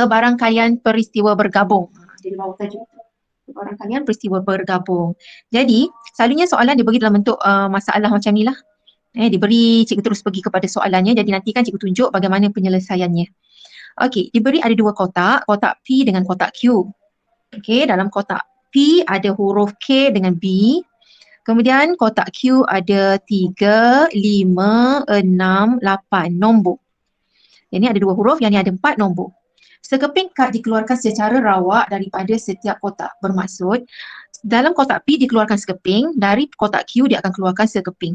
kebarangkalian peristiwa bergabung. Jadi bawah tajuk kebarangkalian peristiwa bergabung. Jadi selalunya soalan diberi dalam bentuk masalah macam ni lah. Diberi, cikgu terus pergi kepada soalannya, jadi nanti kan cikgu tunjuk bagaimana penyelesaiannya. Okey, diberi ada dua kotak, kotak P dengan kotak Q. Okey, dalam kotak P ada huruf K dengan B. Kemudian kotak Q ada 3, 5, 6, 8 nombor. Yang ni ada 2 huruf, yang ni ada 4 nombor. Sekeping kad dikeluarkan secara rawak daripada setiap kotak. Bermaksud, dalam kotak P dikeluarkan sekeping, dari kotak Q dia akan keluarkan sekeping.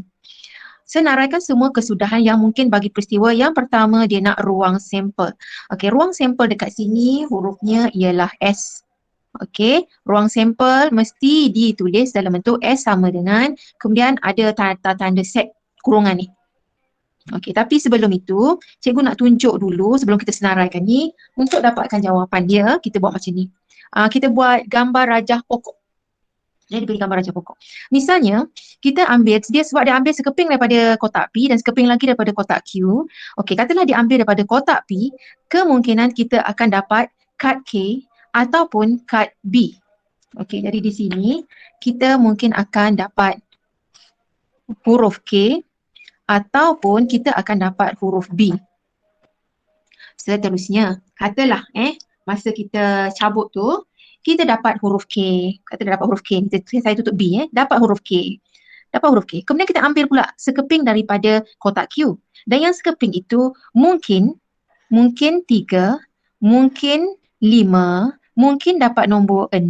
Senaraikan semua kesudahan yang mungkin bagi peristiwa. Yang pertama, dia nak ruang sampel. Okey, ruang sampel dekat sini hurufnya ialah S. Okey, ruang sampel mesti ditulis dalam bentuk S sama dengan, kemudian ada tanda set kurungan ni. Okey, tapi sebelum itu, cikgu nak tunjuk dulu sebelum kita senaraikan ni, untuk dapatkan jawapan dia, kita buat macam ni. Kita buat gambar rajah pokok. Jadi beri gambar rajah pokok. Misalnya, kita ambil, dia sebab dia ambil sekeping daripada kotak P dan sekeping lagi daripada kotak Q. Okey, katalah dia ambil daripada kotak P, kemungkinan kita akan dapat kad K ataupun kad B. Okey, jadi di sini kita mungkin akan dapat huruf K ataupun kita akan dapat huruf B. Seterusnya, katalah masa kita cabut tu, kita dapat huruf K. Kata dapat huruf K, saya tutup B dapat huruf K. Dapat huruf K. Kemudian kita ambil pula sekeping daripada kotak Q. Dan yang sekeping itu mungkin 3, mungkin 5, mungkin dapat nombor 6,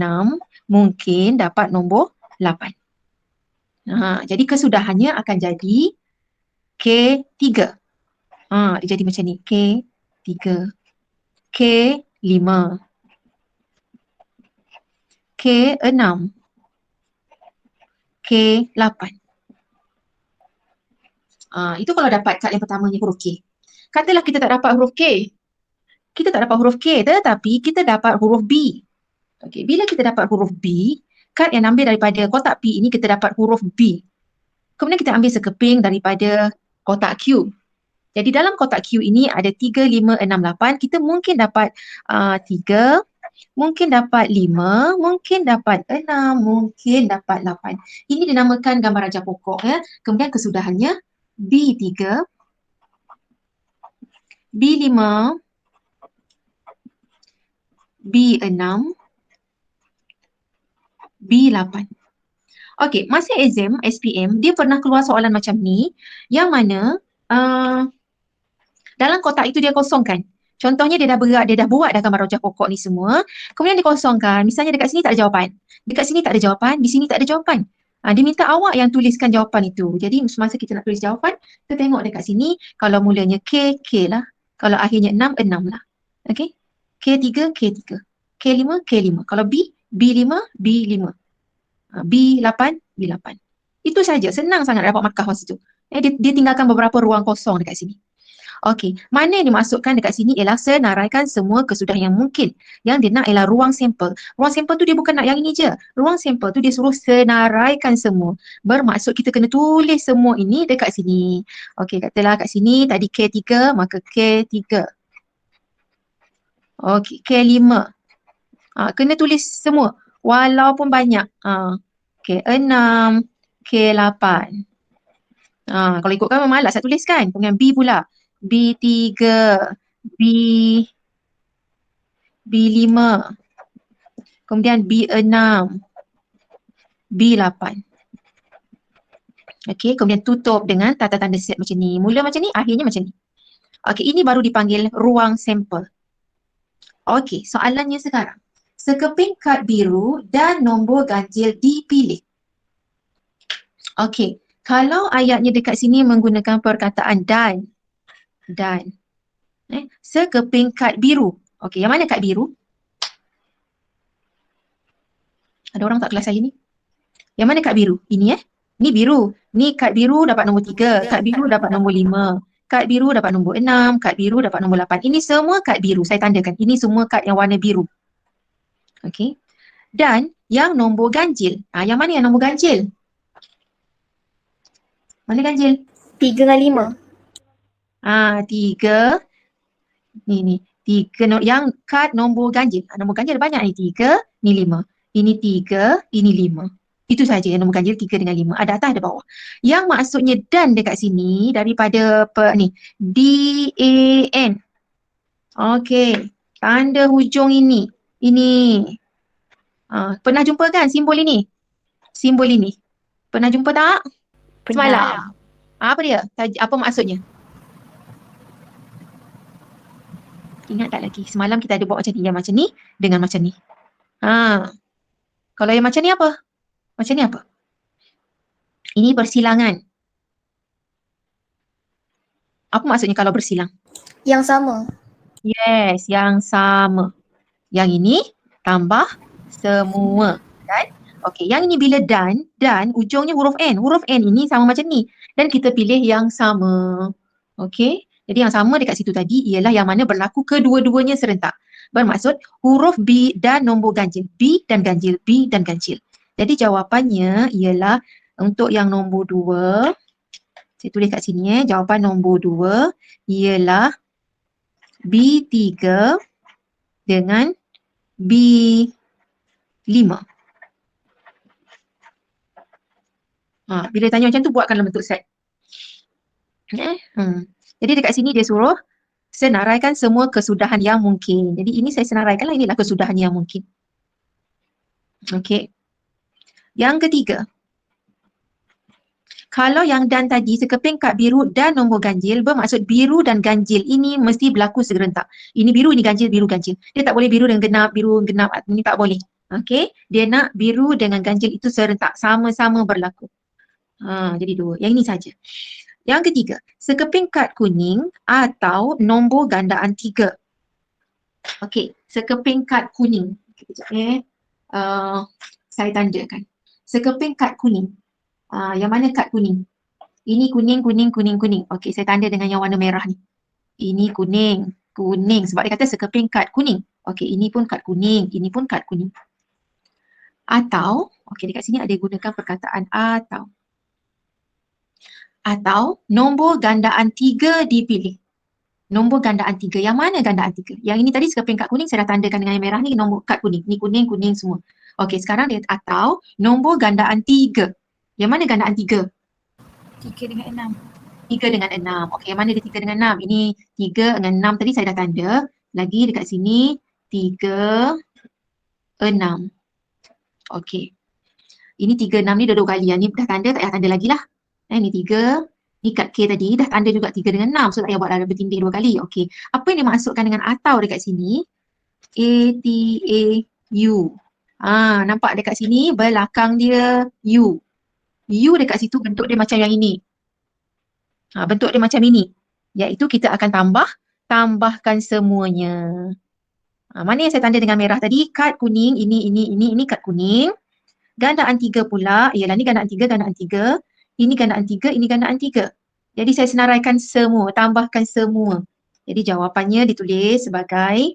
mungkin dapat nombor 8. Jadi kesudahannya akan jadi K3. Dia jadi macam ni. K3. K5. K6. K8. Itu kalau dapat kad yang pertamanya huruf K. Katalah kita tak dapat huruf K. Kita tak dapat huruf K tetapi kita dapat huruf B. Okey, bila kita dapat huruf B, kad yang ambil daripada kotak P ini kita dapat huruf B. Kemudian kita ambil sekeping daripada kotak Q. Jadi dalam kotak Q ini ada 3, 5, 6, 8. Kita mungkin dapat 3, mungkin dapat 5, mungkin dapat 6, mungkin dapat 8. Ini dinamakan gambar rajah pokok ya. Kemudian kesudahannya B3, B5, B6, B8. Okey, masa exam SPM dia pernah keluar soalan macam ni yang mana dalam kotak itu dia kosongkan. Contohnya dia dah buat dah gambar rajah pokok ni semua. Kemudian dia kosongkan. Misalnya dekat sini tak ada jawapan. Dekat sini tak ada jawapan, di sini tak ada jawapan. Dia minta awak yang tuliskan jawapan itu. Jadi semasa kita nak tulis jawapan, kita tengok dekat sini kalau mulanya K, K lah. Kalau akhirnya 6, 6 lah. Okey? K3, K3. K5, K5. Kalau B, B5, B5. B8, B8. Itu saja. Senang sangat dapat markah masa tu. Dia tinggalkan beberapa ruang kosong dekat sini. Okey, mana yang dimasukkan dekat sini ialah senaraikan semua kesudahan yang mungkin. Yang dia nak ialah ruang sampel. Ruang sampel tu dia bukan nak yang ini je. Ruang sampel tu dia suruh senaraikan semua. Bermaksud kita kena tulis semua ini dekat sini. Okey, katalah kat sini tadi K3, maka K3. Okey, K5. Kena tulis semua. Walaupun banyak. K6, K8. Kalau ikutkan memang malas nak tulis kan. Kemudian B pula. B3, B5, kemudian B6, B8. Okey, kemudian tutup dengan tanda-tanda set macam ni. Mula macam ni, akhirnya macam ni. Okey, ini baru dipanggil ruang sampel. Okey, soalannya sekarang. Sekeping kad biru dan nombor ganjil dipilih. Okey, kalau ayatnya dekat sini menggunakan perkataan dan. Sekeping kad biru. Okey, yang mana kad biru? Ada orang tak kelas saya ni? Yang mana kad biru? Ini Ni biru. Ni kad biru dapat nombor 3, kad biru dapat nombor 5, kad biru dapat nombor 6, kad biru dapat nombor 8. Ini semua kad biru. Saya tandakan. Ini semua kad yang warna biru. Okey. Dan yang nombor ganjil. Yang mana yang nombor ganjil? Mana ganjil? 3 dengan 5. 3. Ni. yang kad nombor ganjil. Nombor ganjil banyak ni, 3, ni 5. Ini 3, ini 5. Itu saja yang nombor ganjil 3 dengan 5. Ada atas, ada bawah. Yang maksudnya dan dekat sini daripada ni DAN. Okey. Tanda hujung ini. Ini. Pernah jumpa kan simbol ini? Simbol ini. Pernah jumpa tak? Semalam. Apa dia? Apa maksudnya? Ingat tak lagi? Semalam kita ada buat macam ni. Yang macam ni dengan macam ni. Kalau yang macam ni apa? Macam ni apa? Ini bersilangan. Apa maksudnya kalau bersilang? Yang sama. Yes, yang sama. Yang ini tambah semua. Kan? Okey, yang ini bila dan ujungnya huruf N. Huruf N ini sama macam ni. Dan kita pilih yang sama. Okey, jadi yang sama dekat situ tadi ialah yang mana berlaku kedua-duanya serentak. Bermaksud huruf B dan nombor ganjil. B dan ganjil, B dan ganjil. Jadi jawapannya ialah untuk yang nombor 2, saya tulis kat sini jawapan nombor 2 ialah B3 dengan B5. Bila tanya macam tu buatkan dalam bentuk set. Jadi dekat sini dia suruh senaraikan semua kesudahan yang mungkin. Jadi ini saya senaraikan lah, inilah kesudahan yang mungkin. Okey. Yang ketiga. Kalau yang dan tadi sekeping kad biru dan nombor ganjil, bermaksud biru dan ganjil ini mesti berlaku serentak. Ini biru, ini ganjil, biru, ganjil. Dia tak boleh biru dengan genap, biru, genap. Ini tak boleh. Okey. Dia nak biru dengan ganjil itu serentak. Sama-sama berlaku. Jadi 2. Yang ini saja. Yang ketiga, sekeping kad kuning atau nombor gandaan 3. Okey, sekeping kad kuning. Sekejap saya tandakan. Sekeping kad kuning. Yang mana kad kuning? Ini kuning, kuning, kuning, kuning. Okey, saya tanda dengan yang warna merah ni. Ini kuning, kuning. Sebab dia kata sekeping kad kuning. Okey, ini pun kad kuning, ini pun kad kuning. Atau, okey dekat sini ada gunakan perkataan atau. Atau nombor gandaan 3 dipilih. Nombor gandaan 3. Yang mana gandaan 3? Yang ini tadi sekeping kad kuning saya dah tandakan dengan yang merah ni nombor kad kuning. Ni kuning, kuning semua. Okey, sekarang dia atau nombor gandaan 3. Yang mana gandaan 3? 3 dengan 6. 3 dengan 6. Okey, yang mana dia 3 dengan 6? Ini 3 dengan 6 tadi saya dah tanda. Lagi dekat sini 3, 6. Okey. Ini 3, 6 ni dah 2 kali. Yang ni dah tanda, tak payah tanda lagi lah. Ni 3. Ni kat K tadi dah tanda juga 3 dengan 6. So tak payah buat ada bertindih 2 kali. Okey. Apa yang dimaksudkan dengan atau dekat sini? A-T-A-U. Nampak dekat sini belakang dia U. U dekat situ bentuk dia macam yang ini. Bentuk dia macam ini. Iaitu kita akan tambahkan semuanya. Mana yang saya tanda dengan merah tadi? Kad kuning, ini kad kuning. Gandaan 3 pula, ialah ni gandaan 3, gandaan 3. Ini gandaan 3, ini gandaan 3. Jadi saya senaraikan semua, tambahkan semua. Jadi jawapannya ditulis sebagai,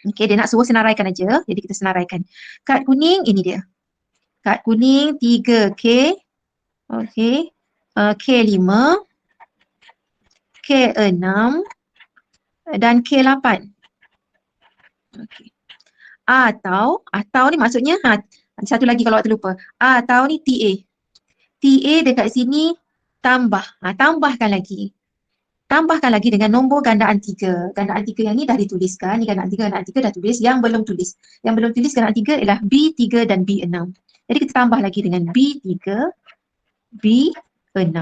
okey dia nak suruh senaraikan aja. Jadi kita senaraikan. Kad kuning ini dia. Kad kuning 3K. Okey. K5. K6 dan K8. Okey. Atau ni maksudnya satu lagi kalau awak terlupa. Atau ni TA. TA dekat sini tambah. Tambahkan lagi. Tambahkan lagi dengan nombor gandaan 3. Gandaan 3 yang ni dah dituliskan. Ni gandaan 3 dah tulis. Yang belum tulis. Yang belum tulis gandaan 3 ialah B3 dan B6. Jadi kita tambah lagi dengan B3, B6.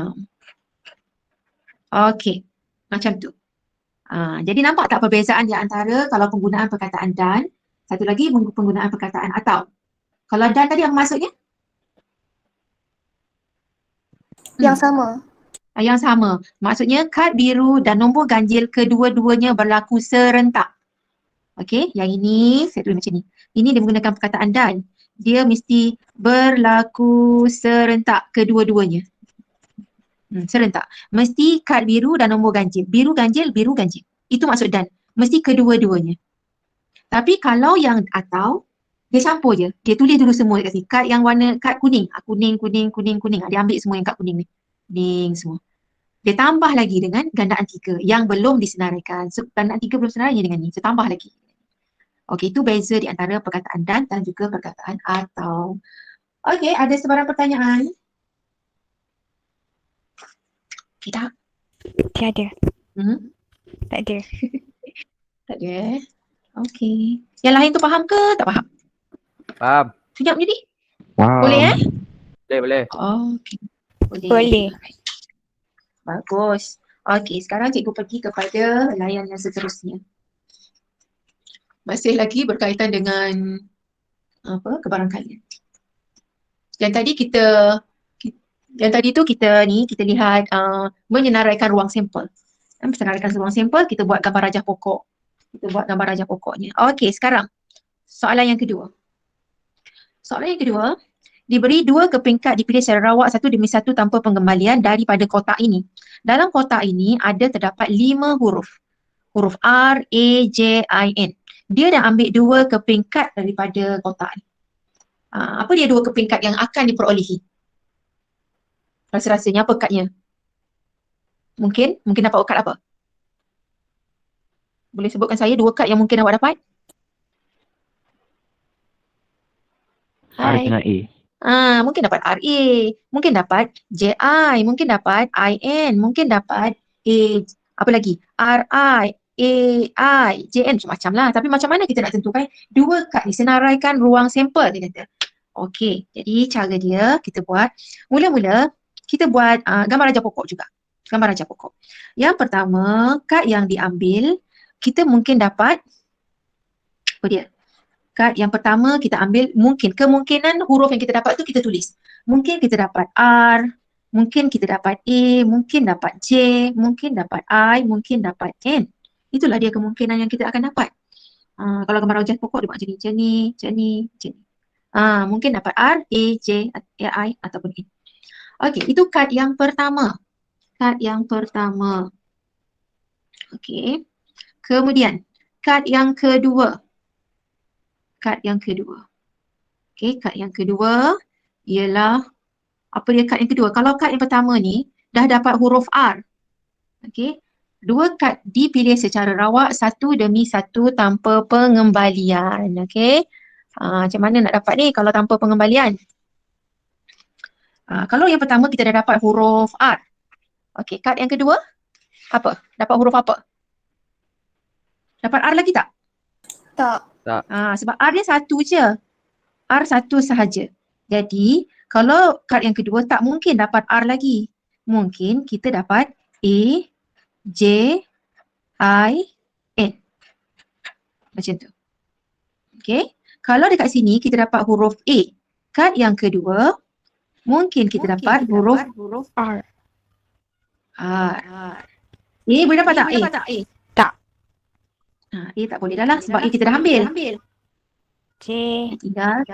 Okey. Macam tu. Jadi nampak tak perbezaan di antara kalau penggunaan perkataan dan, satu lagi penggunaan perkataan atau. Kalau dan tadi apa maksudnya? Yang sama. Yang sama. Maksudnya kad biru dan nombor ganjil kedua-duanya berlaku serentak. Okey, yang ini saya tulis macam ni. Ini dia menggunakan perkataan dan. Dia mesti berlaku serentak kedua-duanya. Serentak. Mesti kad biru dan nombor ganjil. Biru ganjil, biru ganjil. Itu maksud dan. Mesti kedua-duanya. Tapi kalau yang atau, dia campur je. Dia tulis dulu semua dekat sini. Kad yang warna, kad kuning. Kuning, kuning, kuning, kuning. Dia ambil semua yang kad kuning ni. Kuning semua. Dia tambah lagi dengan gandaan 3 yang belum disenaraikan. So, gandaan 3 belum senarai dengan ni. So, tambah lagi. Okey, itu beza di antara perkataan dan juga perkataan atau. Okey, ada sebarang pertanyaan? Tidak. Tiada. Hmm? Tak ada. Tak ada eh? Okey. Yang lain tu faham ke tak faham? Faham. Senyap jadi? Faham. Boleh eh? Boleh. Okey. Boleh. Boleh. Bagus. Okey, sekarang cikgu pergi kepada layan yang seterusnya. Masih lagi berkaitan dengan kebarangkalian. Yang tadi kita lihat menyenaraikan ruang sampel. Menyenaraikan ruang sampel, kita buat gambar rajah pokok. Kita buat gambar rajah pokoknya. Okey, sekarang soalan yang kedua. Soalan yang kedua, diberi 2 kepingkat dipilih secara rawak satu demi satu tanpa pengembalian daripada kotak ini. Dalam kotak ini ada terdapat 5 huruf. Huruf R, A, J, I, N. Dia dah ambil 2 kepingkat daripada kotak ni. Apa dia 2 kepingkat yang akan diperolehi? Rasa-rasanya apa kadnya? Mungkin dapat kad apa? Boleh sebutkan saya 2 kad yang mungkin awak dapat? R dengan A. Mungkin dapat RA, mungkin dapat JI, mungkin dapat IN, mungkin dapat A, apa lagi? RI, AI, JN, macam-macam lah. Tapi macam mana kita nak tentukan 2 kad ni senaraikan ruang sampel, dia kata. Okey, jadi cara dia kita buat, mula-mula kita buat gambar rajah pokok juga. Gambar rajah pokok. Yang pertama, kad yang diambil, kita mungkin dapat, apa dia? Kad yang pertama kita ambil kemungkinan huruf yang kita dapat tu kita tulis. Mungkin kita dapat R, mungkin kita dapat A, mungkin dapat J, mungkin dapat I, mungkin dapat N. Itulah dia kemungkinan yang kita akan dapat. Kalau gambar rajah pokok dia buat macam ni. Mungkin dapat R, A, J, A, I ataupun N. Okey, itu kad yang pertama. Kad yang pertama. Okey. Kemudian, kad yang kedua. Kad yang kedua. Okey, kad yang kedua ialah, apa dia kad yang kedua? Kalau kad yang pertama ni dah dapat huruf R. Okey. 2 kad dipilih secara rawak satu demi satu tanpa pengembalian. Okey. Macam mana nak dapat ni kalau tanpa pengembalian? Kalau yang pertama kita dah dapat huruf R. Okey, kad yang kedua apa? Dapat huruf apa? Dapat R lagi tak? Tak. Sebab R dia satu je. R satu sahaja. Jadi, kalau kad yang kedua tak mungkin dapat R lagi. Mungkin kita dapat A, J, I, N. Macam tu. Okey. Kalau dekat sini kita dapat huruf A. Kad yang kedua, mungkin kita dapat huruf R. R. A boleh dapat tak? A? Tak. A tak boleh dah lah sebab A kita dah ambil. J, Tinggal.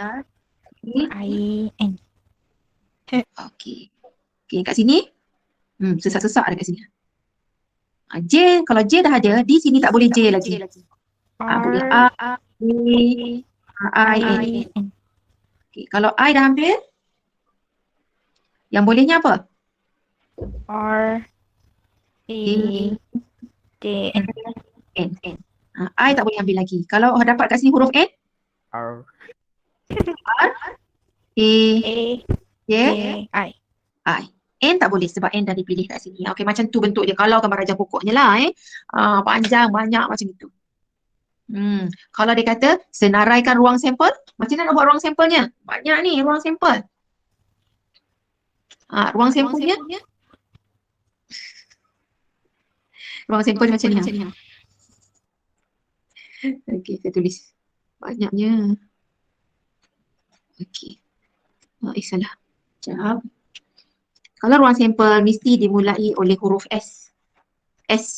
I, N. Okey. Okey, kat sini. Sesak-sesak dekat sini. J, kalau J dah ada, di sini tak boleh J lagi. Boleh R, A, I, N. Okey, kalau I dah ambil, yang bolehnya apa? R, A, J, N. N. I tak boleh ambil lagi. Kalau dapat kat sini huruf N, R. A, A, J, J, I. I. N tak boleh sebab N dah dipilih kat sini. Okey, macam tu bentuk dia. Kalau gambar rajah pokoknya lah panjang, banyak macam itu. Kalau dia kata senaraikan ruang sampel, macam mana nak buat ruang sampelnya? Banyak ni ruang sampel. Ruang sampelnya. Ruang sampel macam ni. Okey, saya tulis. Banyaknya. Okey. Salah. Sekejap. Kalau ruang sampel mesti dimulai oleh huruf S. S.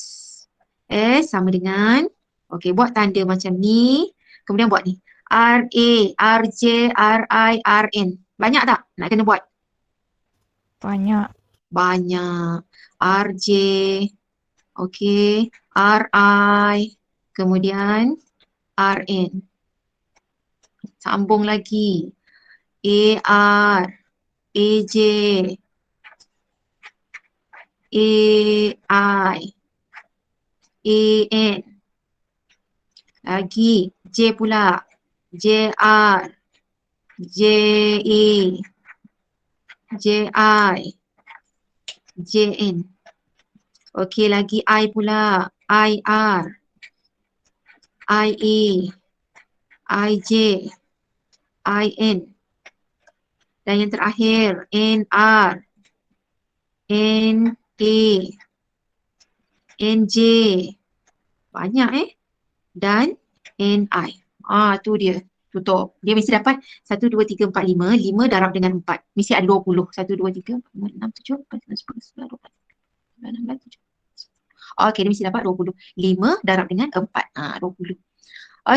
S sama dengan, okey, buat tanda macam ni. Kemudian buat ni. R, A, R, J, R, I, R, N. Banyak tak nak kena buat? Banyak. Banyak. R, J. Okey. R, I. Kemudian R, N. Sambung lagi. A, R. A, J. A, I, A, N. Lagi J pula. J, R, J, A, J, I, J, N. Okey, lagi I pula. I, R, I, A, I, J, I, N. Dan yang terakhir N, R, N, A, N, J. Banyak dan N, I. Tu dia. Tutup. Dia mesti dapat 1, 2, 3, 4, 5. 5 darab dengan 4. Mesti ada 20. 1, 2, 3, 4, 5, 6, 7, 8, 9, 10, 11, 12, 13, 14, 15, 16. Okey, dia mesti dapat 20. 5 darab dengan 4. 20.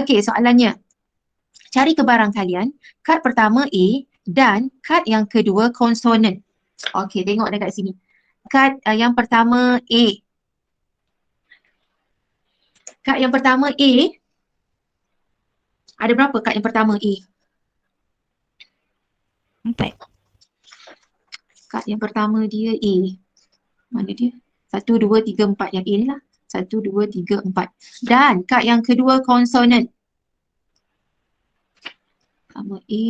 Okey, soalannya. Cari kebarangkalian kad pertama A dan kad yang kedua konsonan. Okey, tengok dekat sini. Kad yang pertama A. Kad yang pertama A. Ada berapa kad yang pertama A? 4. Kad yang pertama dia A. Mana dia? 1, 2, 3, 4. Yang A ni lah. 1, 2, 3, 4. Dan kad yang kedua konsonan. Pertama A.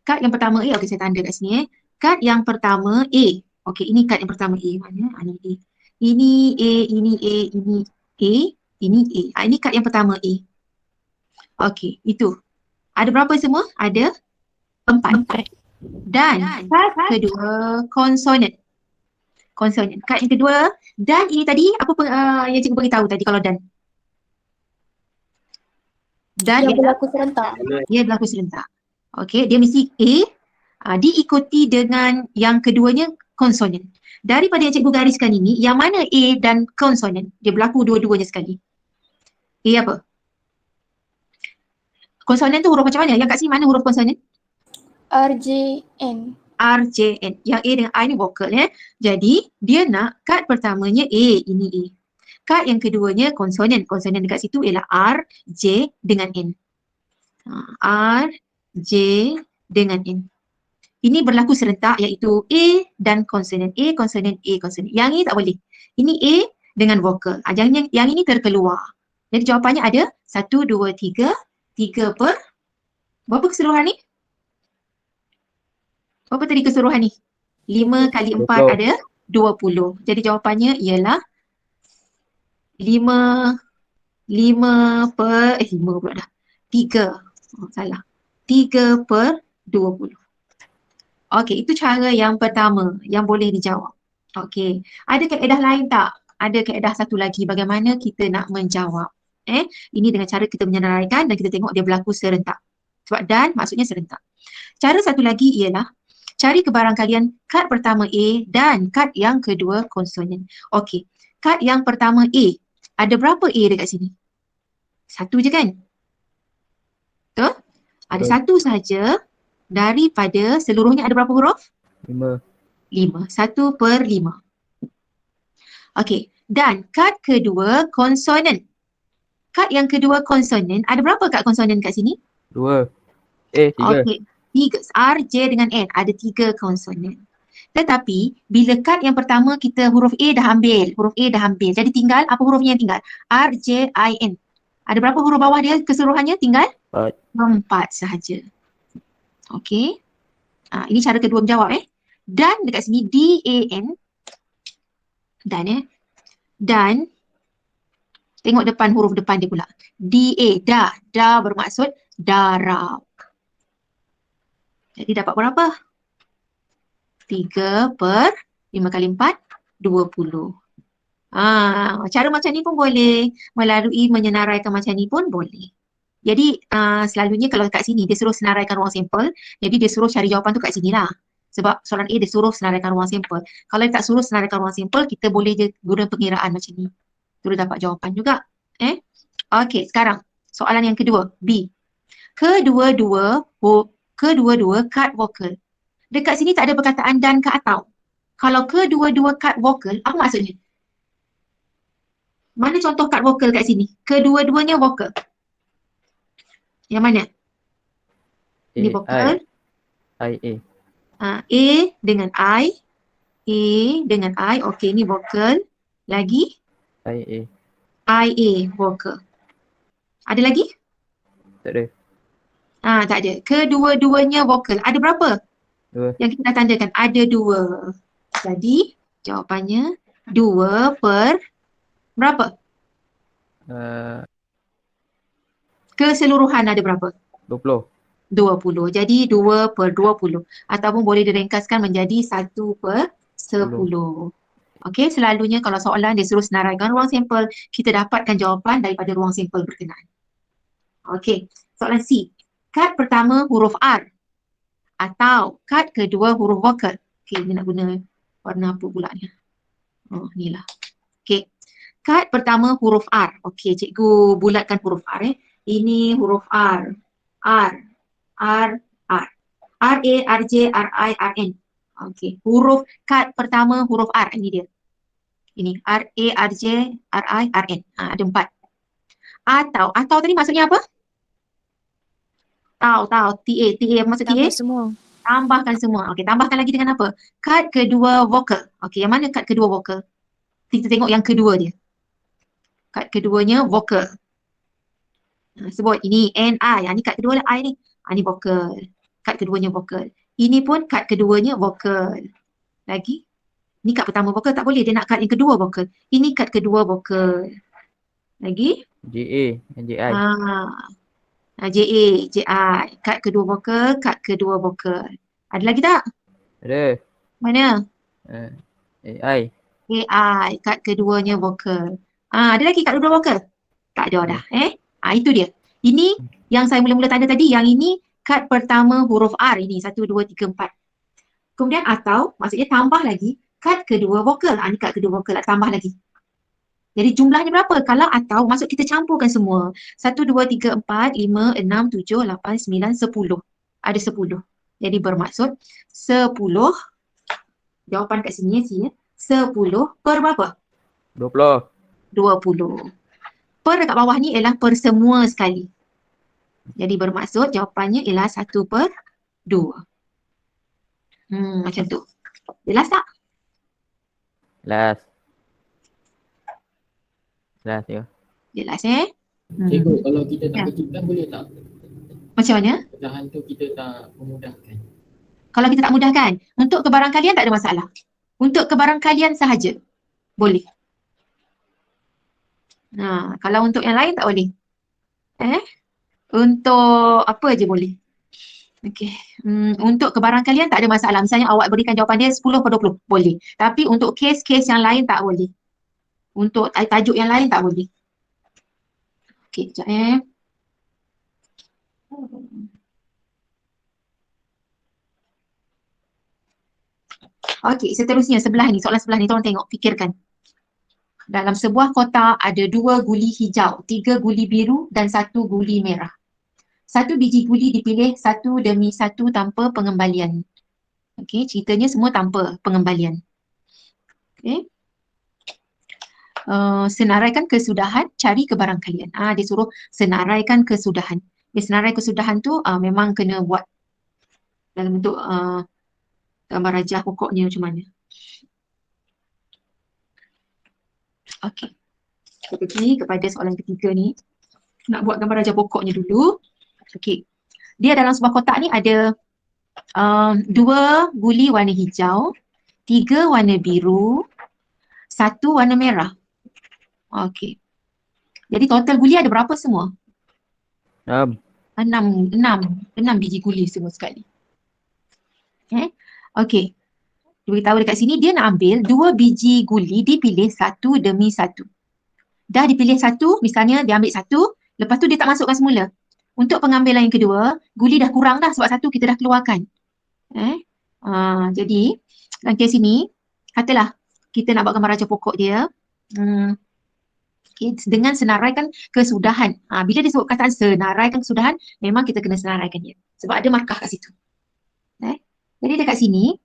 Kad yang pertama A. Okey, saya tanda kat sini Kad yang pertama A. Okey, ini kad yang pertama A. Mana? Ini A. Ini A, ini A, ini A, ini A. Ini kad yang pertama A. Okey, itu. Ada berapa semua? Ada 4. Dan kad kedua konsonan. Konsonan. Kad yang kedua dan ini tadi apa yang cikgu beritahu tadi kalau dan? Dan Yang berlaku serentak. dia berlaku serentak. Okey, dia mesti A diikuti dengan yang keduanya konsonan. Daripada yang cikgu gariskan ini, yang mana A dan konsonan? Dia berlaku dua-duanya sekali. A apa? Konsonan tu huruf macam mana? Yang kat sini mana huruf konsonan? RJN. RJN. Yang A dengan I ni vokal Jadi dia nak kad pertamanya A, ini A. Kad yang keduanya konsonan. Konsonan dekat situ ialah R, J dengan N. R, J dengan N. Ini berlaku serentak iaitu A dan konsonan. A, konsonan, A, konsonan. Yang ini tak boleh. Ini A dengan vokal. Yang ini terkeluar. Jadi jawapannya ada 1, 2, 3. 3 per berapa keseluruhan ni? Berapa tadi keseluruhan ni? 5 kali 4 20. ada 20. Jadi jawapannya ialah 5 per 5 pula dah. 3. Salah. 3 per 20. Okey, itu cara yang pertama yang boleh dijawab. Okey. Ada kaedah lain tak? Ada kaedah satu lagi bagaimana kita nak menjawab. Ini dengan cara kita menyenaraikan dan kita tengok dia berlaku serentak. Sebab dan maksudnya serentak. Cara satu lagi ialah cari kebarangkalian kad pertama A dan kad yang kedua konsonan. Okey. Kad yang pertama A. Ada berapa A dekat sini? 1 je kan? Betul? Ada 1 sahaja daripada seluruhnya ada berapa huruf? 5. 5. 1 per 5. Okey. Dan kad kedua konsonan. Kad yang kedua konsonan. Ada berapa kad konsonan kat sini? 2. 3. Okey. 3. R, J dengan N. Ada 3 konsonan. Tetapi bila kad yang pertama kita huruf A dah ambil. Huruf A dah ambil. Jadi tinggal apa hurufnya yang tinggal? R, J, I, N. Ada berapa huruf bawah dia keseluruhannya? Tinggal 4 sahaja. Okey. Ini cara kedua menjawab Dan dekat sini D, A, N. Dan Dan tengok depan huruf depan dia pula. D, A. Da. Da bermaksud darab. Jadi dapat berapa? 3 per 5 kali 4, 20. Cara macam ni pun boleh. Melalui menyenaraikan macam ni pun boleh. Jadi selalunya kalau kat sini dia suruh senaraikan ruang sampel, jadi dia suruh cari jawapan tu kat sini lah. Sebab soalan A dia suruh senaraikan ruang sampel. Kalau dia tak suruh senaraikan ruang sampel, kita boleh je guna pengiraan macam ni. Terus dapat jawapan juga. Okey, sekarang soalan yang kedua, B. Kedua-dua kad vokal. Dekat sini tak ada perkataan dan ke atau. Kalau kedua-dua kad vokal, apa maksudnya? Mana contoh kad vokal kat sini? Kedua-duanya vokal. Yang mana? Ini A, vokal. I, A. A dengan I. A dengan I. Okey, ni vokal. Lagi? I, A. IA, vokal. Ada lagi? Tak ada. Tak ada. Kedua-duanya vokal. Ada berapa? 2. Yang kita dah tandakan. Ada 2. Jadi, jawapannya 2 per berapa? Keseluruhan ada berapa? 20. 20. Jadi 2 per 20. Ataupun boleh diringkaskan menjadi 1 per 10. Okey, selalunya kalau soalan dia suruh senaraikan ruang sampel, kita dapatkan jawapan daripada ruang sampel berkenaan. Okey, soalan C. Kad pertama huruf R atau kad kedua huruf vokal. Okey, ni nak guna warna apa pula ni? Oh, ni lah. Okey. Kad pertama huruf R. Okey, cikgu bulatkan huruf R. Ini huruf R. R. R. R. R, A, R, J, R, I, R, N. Okey, huruf kad pertama huruf R. Ini dia. Ini R, A, R, J, R, I, R, N. Ada 4. Atau tadi maksudnya apa? Tahu. TA maksud TA? Tambah semua. Tambahkan semua. Okey, tambahkan lagi dengan apa? Kad kedua vokal. Okey, yang mana kad kedua vokal? Kita tengok yang kedua dia. Kad keduanya vokal. Sebut ini NI. Ni kad kedua I ni. Ni vokal. Kad keduanya vokal. Ini pun kad keduanya vokal. Lagi? Ni kad pertama vokal tak boleh. Dia nak kad yang kedua vokal. Ini kad kedua vokal. Lagi? JA dan JI. JA, JI. Kad kedua vokal, kad kedua vokal. Ada lagi tak? Ada. Mana? AI. AI, kad keduanya vokal. Ada lagi kad kedua vokal? Tak ada dah. Itu dia. Ini yang saya mula-mula tanda tadi. Yang ini kad pertama huruf R. Ini 1, 2, 3, 4. Kemudian atau, maksudnya tambah lagi kad kedua vokal. Ni kad kedua vokal, tambah lagi. Jadi jumlahnya berapa? Kalau atau, maksud kita campurkan semua. 1, 2, 3, 4, 5, 6, 7, 8, 9, 10. Ada 10. Jadi bermaksud 10. Jawapan kat sini ya. 10 per berapa? 20. 20. Per dekat bawah ni ialah per semua sekali. Jadi bermaksud jawapannya ialah 1 per 2. Macam tu. Jelas tak? Last ya. Jelas Cikgu, kalau kita tak Ya. kecilkan boleh tak? Macam mana? Pecahan tu kita tak memudahkan. Kalau kita tak mudahkan, untuk kebarangkalian tak ada masalah. Untuk kebarangkalian sahaja, boleh. Kalau untuk yang lain tak boleh. Untuk apa je boleh. Okey. Untuk kebarangkalian tak ada masalah. Misalnya awak berikan jawapan dia 10 per 20, boleh. Tapi untuk kes-kes yang lain tak boleh. Untuk tajuk yang lain tak boleh. Okey, sekejap Okey, seterusnya sebelah ni, soalan sebelah ni, tolong tengok, fikirkan. Dalam sebuah kotak ada 2 guli hijau, 3 guli biru dan 1 guli merah. 1 biji guli dipilih satu demi satu tanpa pengembalian. Okey, ceritanya semua tanpa pengembalian. Okey. Senaraikan kesudahan, cari kebarangkalian. Dia suruh senaraikan kesudahan. Senarai kesudahan tu memang kena buat dalam bentuk gambar rajah pokoknya macam mana. Okey. Kita pergi kepada soalan ketiga ni. Nak buat gambar rajah pokoknya dulu. Okey. Dia dalam sebuah kotak ni ada 2 guli warna hijau, 3 warna biru, 1 warna merah. Okey. Jadi total guli ada berapa semua? 6. 6 biji guli semua sekali. Okey. Dia beritahu dekat sini dia nak ambil 2 biji guli dipilih satu demi satu. Dah dipilih satu, misalnya dia ambil satu, lepas tu dia tak masukkan semula. Untuk pengambilan yang kedua, guli dah kurang dah sebab satu kita dah keluarkan. Jadi dalam kes ini, katalah kita nak buat gambar rajah pokok dia. Okay, dengan senaraikan kesudahan. Bila disebut perkataan senaraikan kesudahan, memang kita kena senaraikan dia. Sebab ada markah kat situ. Jadi dekat sini,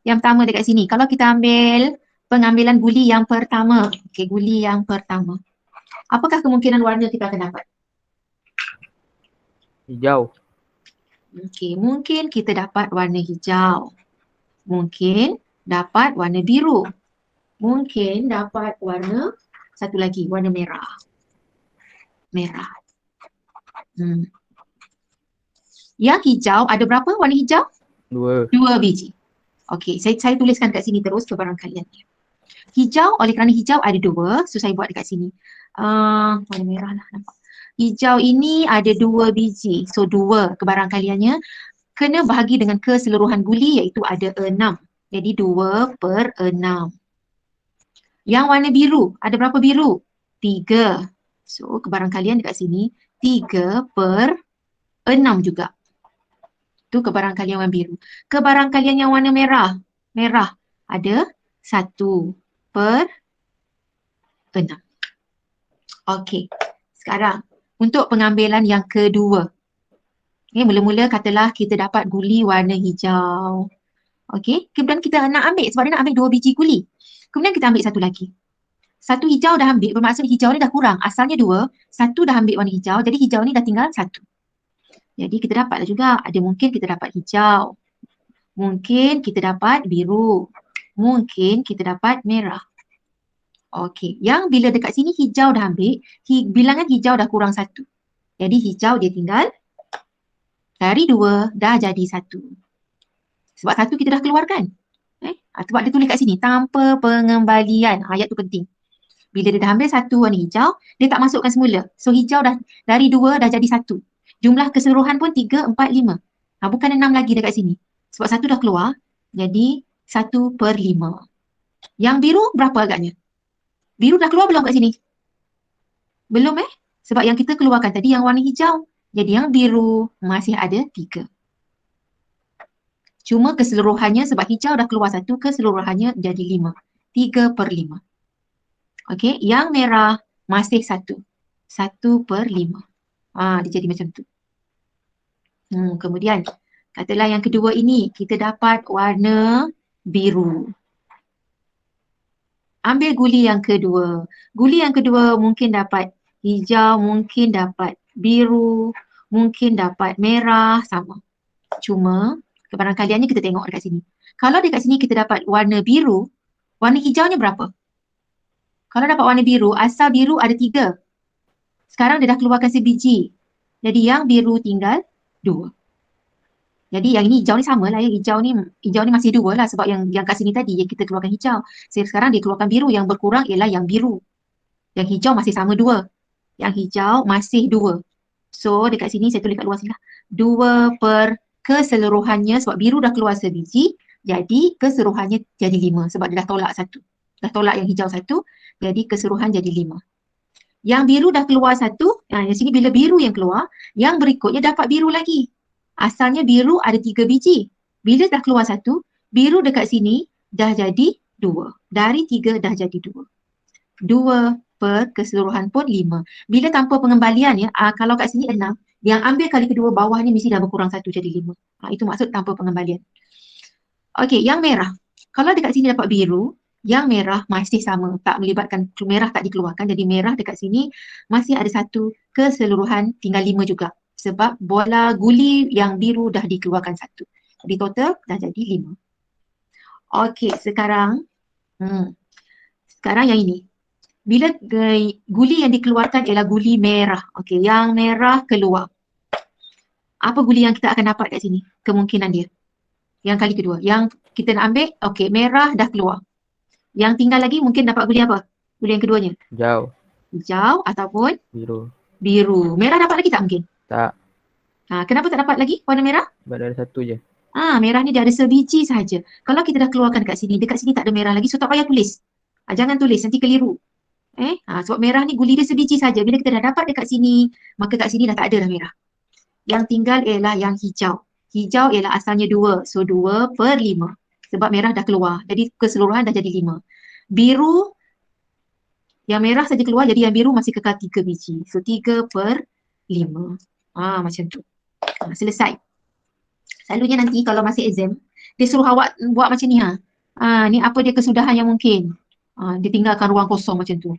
yang pertama dekat sini, kalau kita ambil pengambilan guli yang pertama. Okey, guli yang pertama. Apakah kemungkinan warna kita akan dapat? Hijau. Okey, mungkin kita dapat warna hijau. Mungkin dapat warna biru. Mungkin dapat warna satu lagi, warna merah. Merah. Yang hijau, ada berapa warna hijau? 2. 2 biji. Okey, saya tuliskan kat sini terus kebarangkalian. Hijau, oleh kerana hijau ada 2, so saya buat dekat sini. Warna merah lah, nampak. Hijau ini ada 2 biji, so 2 kebarangkaliannya kena bahagi dengan keseluruhan guli iaitu ada 6. Jadi 2/6. Yang warna biru, ada berapa biru? 3. So kebarangkalian dekat sini 3/6 juga. Itu kebarangkalian warna biru. Kebarangkalian yang warna merah. Merah ada 1/6. Okey. Sekarang untuk pengambilan yang kedua. Mula-mula katalah kita dapat guli warna hijau. Okey. Kemudian kita nak ambil sebab dia nak ambil 2 biji guli. Kemudian kita ambil satu lagi. Satu hijau dah ambil, bermaksud hijau ni dah kurang. Asalnya 2, satu dah ambil warna hijau. Jadi hijau ni dah tinggal 1. Jadi kita dapatlah juga, ada mungkin kita dapat hijau. Mungkin kita dapat biru. Mungkin kita dapat merah. Okey, yang bila dekat sini hijau dah ambil, bilangan hijau dah kurang 1. Jadi hijau dia tinggal dari 2 dah jadi 1. Sebab 1 kita dah keluarkan. Sebab dia tulis kat sini, tanpa pengembalian. Ayat tu penting. Bila dia dah ambil 1 warna hijau, dia tak masukkan semula. So hijau dah dari 2 dah jadi 1. Jumlah keseluruhan pun 3, 4, 5. Bukan 6 lagi dekat sini. Sebab 1 dah keluar, jadi 1/5. Yang biru berapa agaknya? Biru dah keluar belum kat sini? Belum Sebab yang kita keluarkan tadi yang warna hijau. Jadi yang biru masih ada 3. Cuma keseluruhannya sebab hijau dah keluar 1, keseluruhannya jadi 5. 3/5. Okey, yang merah masih 1. 1/5. Dia jadi macam tu. Kemudian, katalah yang kedua ini, kita dapat warna biru. Ambil guli yang kedua. Guli yang kedua mungkin dapat hijau, mungkin dapat biru, mungkin dapat merah, sama. Cuma, kebarangkaliannya kita tengok dekat sini. Kalau dekat sini kita dapat warna biru, warna hijaunya berapa? Kalau dapat warna biru, asal biru ada 3. Sekarang dia dah keluarkan sebiji. Jadi yang biru tinggal 2. Jadi yang ini hijau ni sama lah ya. Hijau ni masih 2 lah sebab yang kat sini tadi yang kita keluarkan hijau. Sekarang dia keluarkan biru, yang berkurang ialah yang biru. Yang hijau masih sama 2. Yang hijau masih 2. So dekat sini saya tulis kat luar sini lah. 2 keseluruhannya sebab biru dah keluar sebiji. Jadi keseluruhannya jadi 5 sebab dia dah tolak 1. Dah tolak yang hijau 1. Jadi keseluruhan jadi 5. Yang biru dah keluar 1, di sini bila biru yang keluar, yang berikutnya dapat biru lagi. Asalnya biru ada 3 biji. Bila dah keluar 1, biru dekat sini dah jadi 2. Dari 3 dah jadi 2. 2 per keseluruhan pun 5. Bila tanpa pengembalian kalau kat sini 6, yang ambil kali kedua bawah ni mesti dah berkurang 1 jadi 5. Itu maksud tanpa pengembalian. Okey, yang merah. Kalau dekat sini dapat biru, yang merah masih sama, tak melibatkan, merah tak dikeluarkan, jadi merah dekat sini masih ada 1 keseluruhan, tinggal 5 juga. Sebab bola guli yang biru dah dikeluarkan 1. Jadi total dah jadi 5. Okey, sekarang yang ini. Bila guli yang dikeluarkan ialah guli merah. Okey, yang merah keluar. Apa guli yang kita akan dapat kat sini? Kemungkinan dia. Yang kali kedua. Yang kita nak ambil, okey, merah dah keluar. Yang tinggal lagi mungkin dapat guli apa? Guli yang keduanya. Hijau. Hijau ataupun Biru. biru. Merah dapat lagi tak mungkin? Tak. Kenapa tak dapat lagi warna merah? Sebab ada 1 je. Merah ni dia ada sebiji sahaja. Kalau kita dah keluarkan dekat sini tak ada merah lagi, so tak payah tulis. Jangan tulis, nanti keliru. Sebab merah ni guli dia sebiji saja. Bila kita dah dapat dekat sini, maka kat sini dah tak ada dah merah. Yang tinggal ialah yang hijau. Hijau ialah asalnya 2, so 2/5. Sebab merah dah keluar, jadi keseluruhan dah jadi 5. Biru, yang merah saja keluar, jadi yang biru masih kekal 3 biji. So 3/5. Macam tu. Selesai. Selalunya nanti kalau masih exam, dia suruh awak buat macam ni. Ni apa dia kesudahan yang mungkin. Dia tinggalkan ruang kosong macam tu.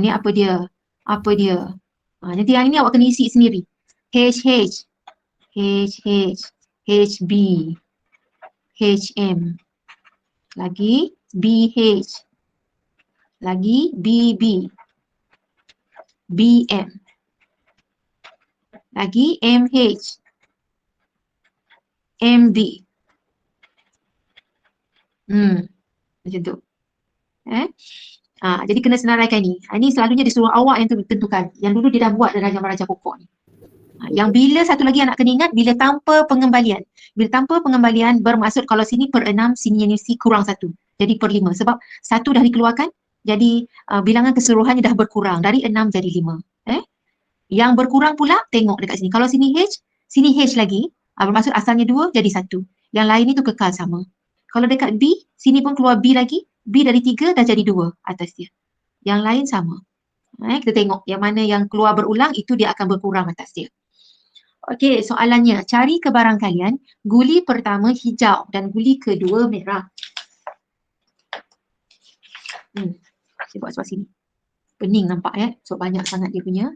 Ni apa dia Apa dia? Nanti yang ini awak kena isi sendiri. HH, HH, HB, HM. Lagi BH. Lagi BB, BM. Lagi MH, MB. Macam tu. Jadi kena senaraikan ni. Ini selalunya disuruh awak yang tentukan. Yang dulu dia dah buat dalam gambar raja pokok ni. Yang bila satu lagi yang nak kena ingat, bila tanpa pengembalian. Bila tanpa pengembalian bermaksud kalau sini per 6, sini yang isi kurang 1. Jadi per 5. Sebab 1 dah dikeluarkan, jadi bilangan keseluruhannya dah berkurang. Dari 6 jadi 5. Yang berkurang pula, tengok dekat sini. Kalau sini H lagi, bermaksud asalnya 2 jadi 1. Yang lain itu kekal sama. Kalau dekat B, sini pun keluar B lagi. B dari 3 dah jadi 2 atas dia. Yang lain sama. Kita tengok yang mana yang keluar berulang, itu dia akan berkurang atas dia. Okey, soalannya, cari kebarangkalian guli pertama hijau dan guli kedua merah. Saya buat sebelah sini. Pening nampak so banyak sangat dia punya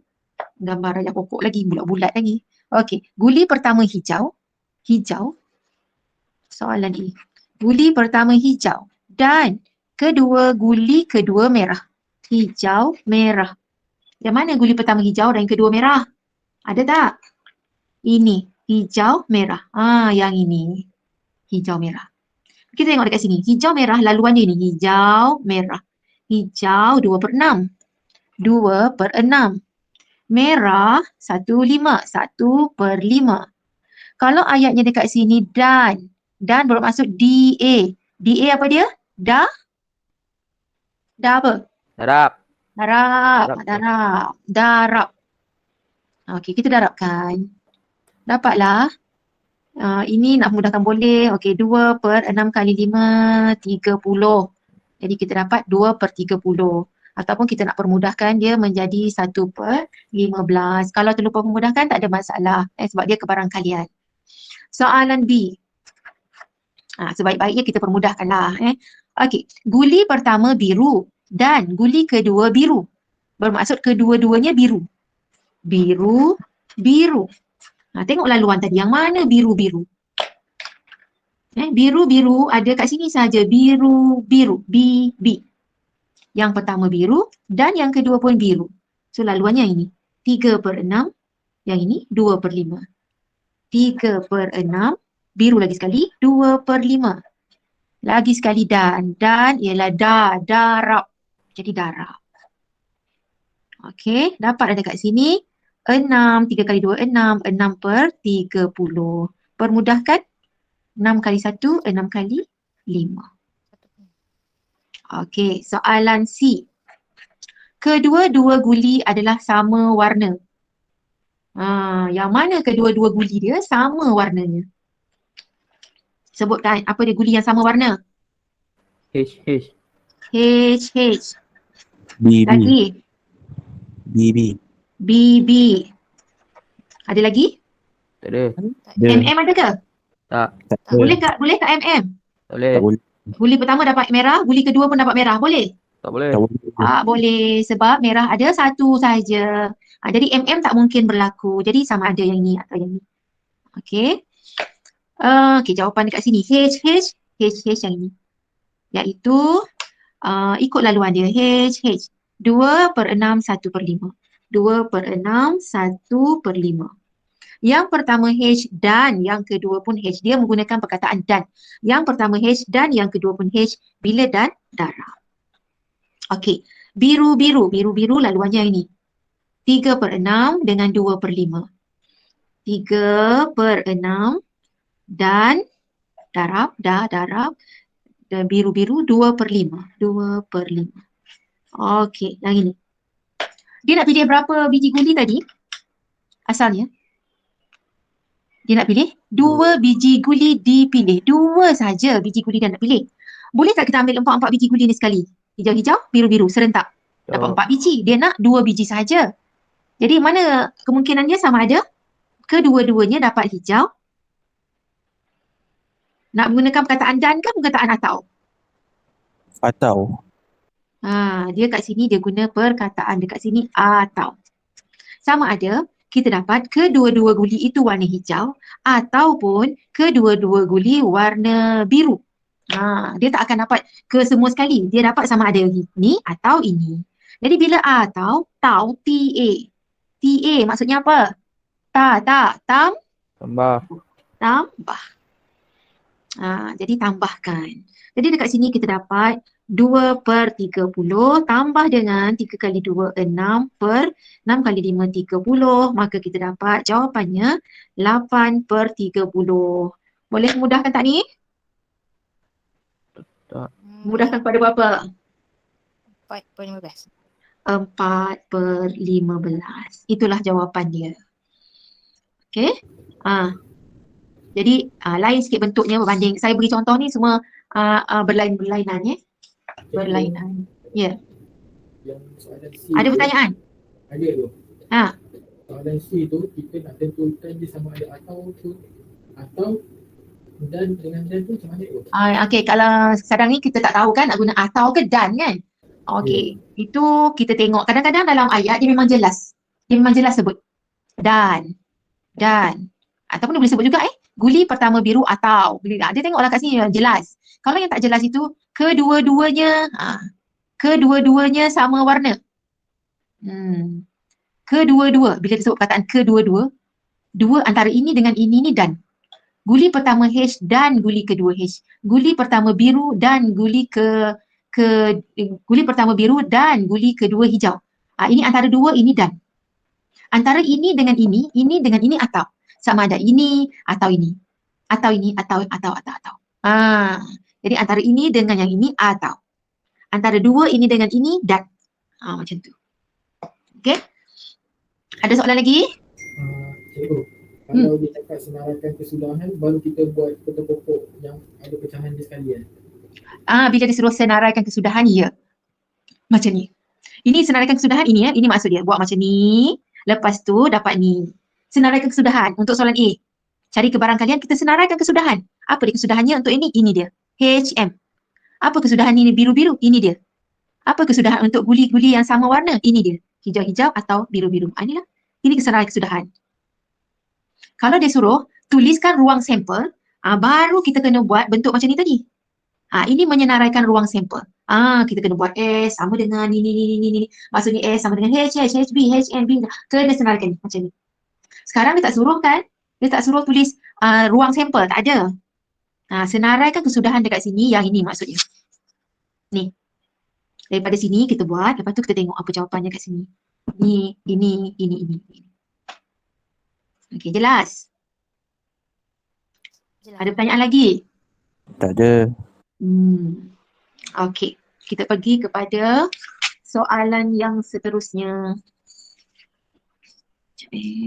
gambar raja pokok lagi, bulat-bulat lagi. Okey, guli pertama hijau. Soalan ini. Guli pertama hijau dan guli kedua merah. Hijau, merah. Yang mana guli pertama hijau dan kedua merah? Ada tak? Ini, hijau, merah. Yang ini. Hijau, merah. Kita tengok dekat sini. Hijau, merah, laluannya ini. Hijau, merah. Hijau, 2/6. 2/6. Merah, 1/5. 1/5. Kalau ayatnya dekat sini, dan bermaksud DA. DA apa dia? Dah apa? Darab. Darab. Okey, kita darabkan. Dapatlah. Ini nak mudahkan boleh. Okey, 2/6 kali 5, 30. Jadi kita dapat 2/30. Ataupun kita nak permudahkan dia menjadi 1/15. Kalau terlupa memudahkan tak ada masalah. Sebab dia kebarangkalian. Soalan B. Sebaik-baiknya kita permudahkanlah. Okey, guli pertama biru dan guli kedua biru. Bermaksud kedua-duanya biru. Biru. Tengok laluan tadi. Yang mana biru-biru? Biru-biru ada kat sini saja. Biru-biru. B. Yang pertama biru dan yang kedua pun biru. So laluannya ini. 3/6. Yang ini 2/5. 3/6. Biru lagi sekali. 2/5. Lagi sekali dan. Dan ialah darab. Jadi darab. Okey. Dapat ada kat sini. 6, 3 kali 2, 6. 6/30. Permudahkan. 6 kali 1, 6 kali 5. Okey, soalan C. Kedua-dua guli adalah sama warna. Yang mana kedua-dua guli dia sama warnanya? Sebutkan apa dia guli yang sama warna? H. BB. Lagi? BB. Ada lagi? Tak ada. MM ada ke? Tak. Boleh tak MM? Tak boleh. Guli pertama dapat merah, guli kedua pun dapat merah. Boleh? Tak boleh. Tak boleh sebab merah ada satu saja. Jadi MM tak mungkin berlaku. Jadi sama ada yang ini atau yang ini. Okey. Okey, jawapan dekat sini. HH yang ini. Iaitu ikut laluan dia. HH. 2/6, 1/5. 2/6, 1/5. Yang pertama H dan yang kedua pun H. Dia menggunakan perkataan dan. Yang pertama H dan yang kedua pun H bila dan darab. Okey. Biru-biru. Biru-biru laluannya ini. 3/6 dengan 2/5. 3/6 dan darab. Darab. Dan biru-biru 2/5. 2/5. Okey. Yang ini. Dia nak pilih berapa biji guli tadi? Asalnya. Dia nak pilih 2 biji guli dipilih. 2 saja biji guli dia nak pilih. Boleh tak kita ambil 4 biji guli ni sekali? Hijau-hijau, biru-biru, serentak. Dapat 4 biji. Dia nak 2 biji saja. Jadi mana kemungkinannya sama ada? Kedua-duanya dapat hijau. Nak menggunakan perkataan dan ke perkataan atau? Atau. Dia kat sini dia guna perkataan dekat sini atau. Sama ada kita dapat kedua-dua guli itu warna hijau ataupun kedua-dua guli warna biru. Dia tak akan dapat ke semua sekali. Dia dapat sama ada ini atau ini. Jadi bila atau, tau, TA. TA maksudnya apa? Tambah. Tambah. Jadi tambahkan. Jadi dekat sini kita dapat 2/30 tambah dengan 3 kali 2, 6 per 6 kali 5, 30. Maka kita dapat jawapannya 8/30. Boleh mudahkan tak ni? Tak. Mudahkan pada berapa? 4/15. 4/15. Itulah jawapan dia. Okey. Jadi lain sikit bentuknya berbanding. Saya beri contoh ni semua berlainan-berlainan ya. Berlainan. Ya. Yang soalan C Ada tu, pertanyaan? Ada tu. Ha. Soalan C tu kita nak tentukan dia sama ada atau tu atau dan dengan dan tu macam mana tu? Okey, kalau sekarang ni kita tak tahu kan nak guna atau ke dan kan? Okey, itu kita tengok. Kadang-kadang dalam ayat dia memang jelas. Dia memang jelas sebut. Dan. Ataupun dia boleh sebut juga guli pertama biru atau. Dia tengoklah kat sini jelas. Kalau yang tak jelas itu kedua-duanya sama warna. Kedua-dua. Bila disebut perkataan kedua-dua, dua antara ini dengan ini ni dan. Guli pertama H dan guli kedua H. Guli pertama biru dan guli guli pertama biru dan guli kedua hijau. Ini antara dua, ini dan. Antara ini dengan ini dengan ini atau. Sama ada ini atau ini. Atau ini atau. Jadi antara ini dengan yang ini atau. Antara dua ini dengan ini dan. Macam tu. Okey. Ada soalan lagi? Cikgu, kalau dia cakap senaraikan kesudahan baru kita buat pokok-pokok yang ada pecahan dia sekalian. Bila disuruh senaraikan kesudahan, ya. Macam ni. Ini senaraikan kesudahan ini ya. Ini maksud dia. Buat macam ni. Lepas tu dapat ni. Senaraikan kesudahan untuk soalan A. Cari kebarangkalian, kita senaraikan kesudahan. Apa dia kesudahannya untuk ini? Ini dia. HM. Apa kesudahan ini biru-biru? Ini dia. Apa kesudahan untuk guli-guli yang sama warna? Ini dia. Hijau-hijau atau biru-biru. Inilah. Ini senaraikan kesudahan. Kalau dia suruh tuliskan ruang sampel, baru kita kena buat bentuk macam ni tadi. Ini menyenaraikan ruang sampel. Kita kena buat S sama dengan ini. Maksudnya S sama dengan H, HB, HNB. Kena senaraikan ni macam ni. Sekarang dia tak suruh kan? Dia tak suruh tulis ruang sampel. Tak ada. Senaraikan kesudahan dekat sini. Yang ini maksudnya. Ni. Daripada sini kita buat. Lepas tu kita tengok apa jawapannya kat sini. Ini. Okey, jelas? Ada pertanyaan lagi? Tak ada. Okey, kita pergi kepada soalan yang seterusnya. Okay.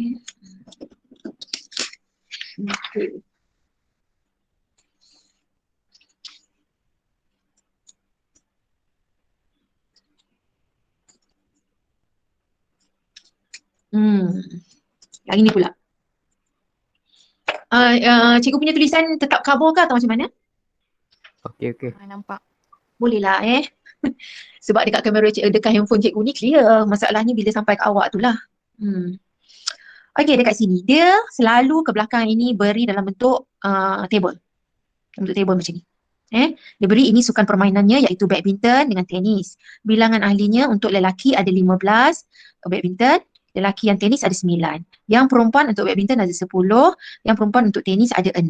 Yang ini pula. Cikgu punya tulisan tetap kabur ke atau macam mana? Okey. Nampak. Bolehlah Sebab dekat kamera dekat handphone cikgu ni clear. Masalahnya bila sampai ke awak tu lah. Okey, dekat sini. Dia selalu ke belakang ini beri dalam bentuk table. Bentuk table macam ni. Dia beri ini sukan permainannya iaitu badminton dengan tenis. Bilangan ahlinya untuk lelaki ada 15 badminton. Lelaki yang tenis ada 9. Yang perempuan untuk badminton ada 10. Yang perempuan untuk tenis ada 6.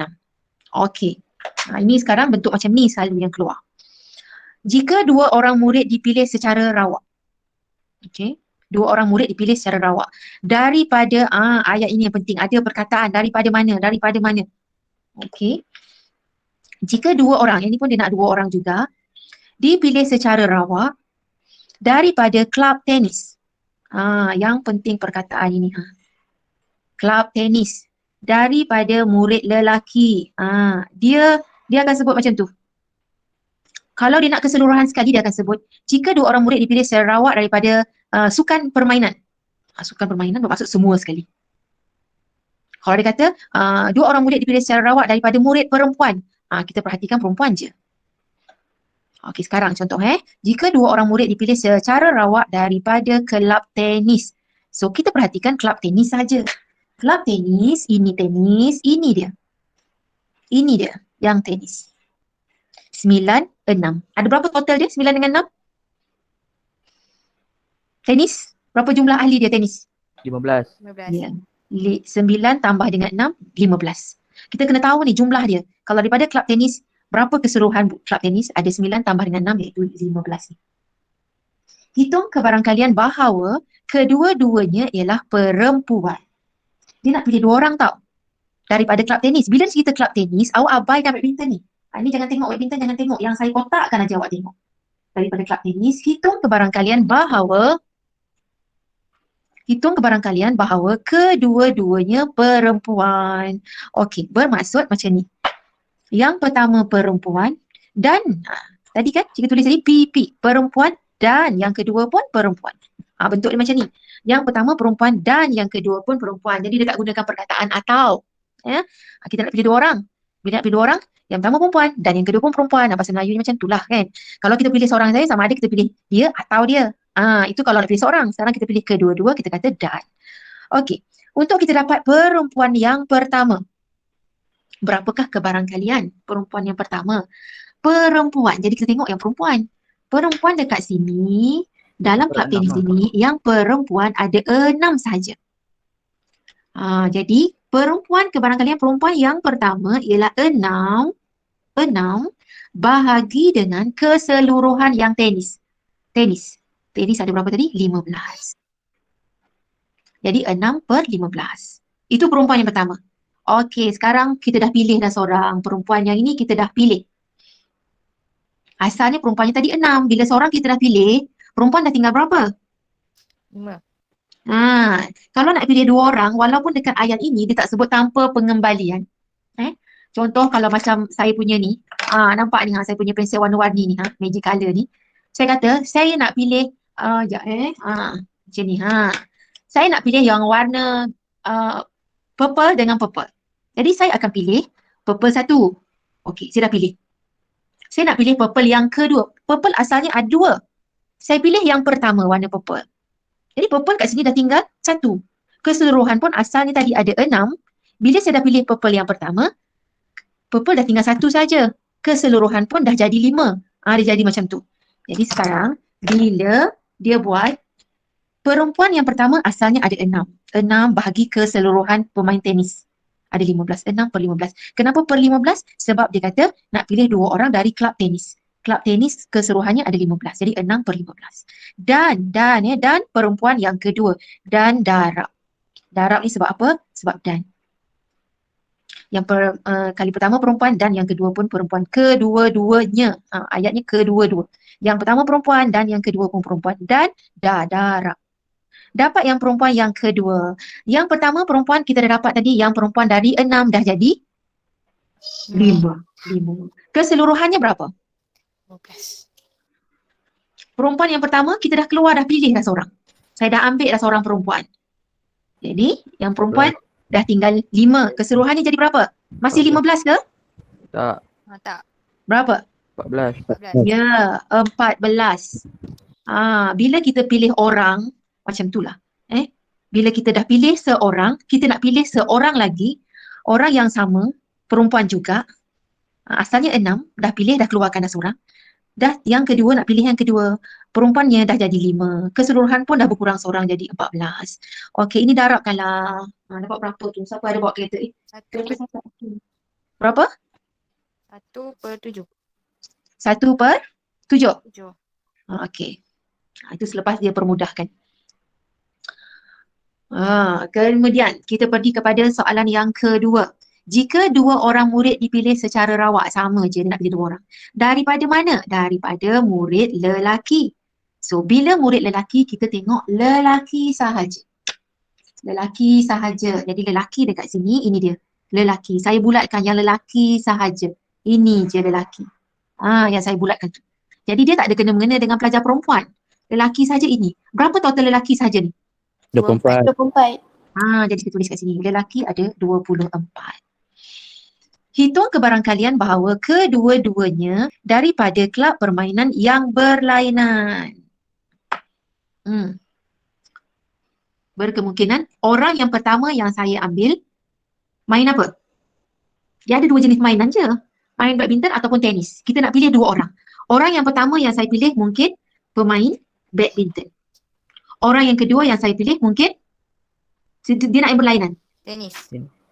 Okey. Ini sekarang bentuk macam ni selalu yang keluar. Jika dua orang murid dipilih secara rawak. Okey. Dua orang murid dipilih secara rawak. Daripada, ayat ini yang penting. Ada perkataan daripada mana. Okey. Jika dua orang, ini pun dia nak dua orang juga. Dipilih secara rawak. Daripada kelab tenis. Yang penting perkataan ini. Kelab tenis. Daripada murid lelaki. Dia akan sebut macam tu. Kalau dia nak keseluruhan sekali, dia akan sebut jika dua orang murid dipilih secara rawak daripada sukan permainan. Sukan permainan bermaksud semua sekali. Kalau dia kata dua orang murid dipilih secara rawak daripada murid perempuan. Kita perhatikan perempuan je. Okey, sekarang contoh jika dua orang murid dipilih secara rawak daripada kelab tenis. So, kita perhatikan kelab tenis saja. Kelab tenis, ini dia. Ini dia yang tenis. 9, 6. Ada berapa total dia 9 dengan 6? Tenis, berapa jumlah ahli dia tenis? 15. 15. Ya. 9 tambah dengan 6, 15. Kita kena tahu ni jumlah dia. Kalau daripada kelab tenis, berapa keseluruhan kelab tenis? Ada 9 tambah dengan 6 iaitu 15 ni. Hitung kebarangkalian bahawa kedua-duanya ialah perempuan. Dia nak pilih 2 orang tau. Daripada kelab tenis. Bila cerita kelab tenis, awak abaikan badminton ni. Ini jangan tengok badminton, jangan tengok. Yang saya kotakkan aja awak tengok. Daripada kelab tenis, hitung kebarangkalian bahawa kedua-duanya perempuan. Okey, bermaksud macam ni. Yang pertama perempuan dan tadi kan cikgu tulis tadi PP, perempuan dan yang kedua pun perempuan. Bentuk dia macam ni. Yang pertama perempuan dan yang kedua pun perempuan. Jadi dekat gunakan perkataan atau. Ya. Kita nak pilih 2 orang. Bila nak pilih 2 orang, yang pertama perempuan dan yang kedua pun perempuan. Bahasa Melayu ni macam itulah kan. Kalau kita pilih seorang saja, sama ada kita pilih dia atau dia. Itu kalau nak pilih seorang. Sekarang kita pilih kedua-dua, kita kata dan. Okey. Untuk kita dapat perempuan yang pertama. Berapakah kebarangkalian perempuan yang pertama? Perempuan. Jadi kita tengok yang perempuan. Perempuan dekat sini, dalam kelab tenis ini, yang perempuan ada 6 saja. Jadi kebarangkalian perempuan yang pertama ialah 6 bahagi dengan keseluruhan yang tenis. Tenis ada berapa tadi? 15. Jadi 6/15. Itu perempuan yang pertama. Okey, sekarang kita dah pilih dah seorang. Perempuan yang ini kita dah pilih. Asalnya perempuannya tadi 6. Bila seorang kita dah pilih, perempuan dah tinggal berapa? 5. Kalau nak pilih 2 orang, walaupun dekat ayat ini dia tak sebut tanpa pengembalian. Contoh kalau macam saya punya ni, nampak ni saya punya pensel warna-warni ni, magic color ni. Saya kata, saya nak pilih, macam ni, saya nak pilih yang warna purple dengan purple. Jadi saya akan pilih purple 1. Okey, saya dah pilih. Saya nak pilih purple yang kedua. Purple asalnya ada 2. Saya pilih yang pertama warna purple. Jadi purple kat sini dah tinggal 1. Keseluruhan pun asalnya tadi ada 6. Bila saya dah pilih purple yang pertama, purple dah tinggal 1 saja. Keseluruhan pun dah jadi 5. Dia jadi macam tu. Jadi sekarang bila dia buat perempuan yang pertama asalnya ada 6. 6 bahagi keseluruhan pemain tenis. Ada 15. 6/15. Kenapa per 15? Sebab dia kata nak pilih 2 orang dari kelab tenis. Kelab tenis keseluruhannya ada 15. Jadi 6/15. Dan perempuan yang kedua. Dan darab. Darab ni sebab apa? Sebab dan. Yang kali pertama perempuan dan yang kedua pun perempuan. Kedua-duanya. Ayatnya kedua-dua. Yang pertama perempuan dan yang kedua pun perempuan. Dan darab. Dapat yang perempuan yang kedua. Yang pertama perempuan kita dah dapat tadi. Yang perempuan dari 6 dah jadi 5. Keseluruhannya berapa? 15. Perempuan yang pertama kita dah keluar, dah pilih dah seorang. Saya dah ambil dah seorang perempuan. Jadi yang perempuan dah tinggal 5. Keseluruhannya jadi berapa? Masih 15 ke? Tak. Tak. Berapa? 14. 14. Ya, 14. Bila kita pilih orang, macam itulah. Bila kita dah pilih seorang, kita nak pilih seorang lagi, orang yang sama, perempuan juga. Asalnya 6, dah pilih, dah keluarkan dah seorang. Dah yang kedua nak pilih yang kedua. Perempuannya dah jadi 5. Keseluruhan pun dah berkurang seorang jadi 14. Okey, ini darabkanlah. Dapat berapa tu? Siapa ada bawa kereta? Berapa? 1/7. 1/7. 7. Okey. Itu selepas dia permudahkan. Kemudian kita pergi kepada soalan yang kedua. Jika 2 orang murid dipilih secara rawak, sama je dia nak pilih 2 orang. Daripada mana? Daripada murid lelaki. So bila murid lelaki kita tengok lelaki sahaja. Lelaki sahaja. Jadi lelaki dekat sini, ini dia. Lelaki. Saya bulatkan yang lelaki sahaja. Ini je lelaki. Yang saya bulatkan tu. Jadi dia tak ada kena-mengena dengan pelajar perempuan. Lelaki saja ini. Berapa total lelaki saja ni? 24. Jadi kita tulis kat sini. Lelaki ada 24. Hitung kebarangkalian bahawa kedua-duanya daripada kelab permainan yang berlainan. Berkemungkinan orang yang pertama yang saya ambil main apa? Dia ada dua jenis mainan je. Main badminton ataupun tenis. Kita nak pilih dua orang. Orang yang pertama yang saya pilih mungkin pemain badminton. Orang yang kedua yang saya pilih mungkin dia nak yang berlainan. Tenis.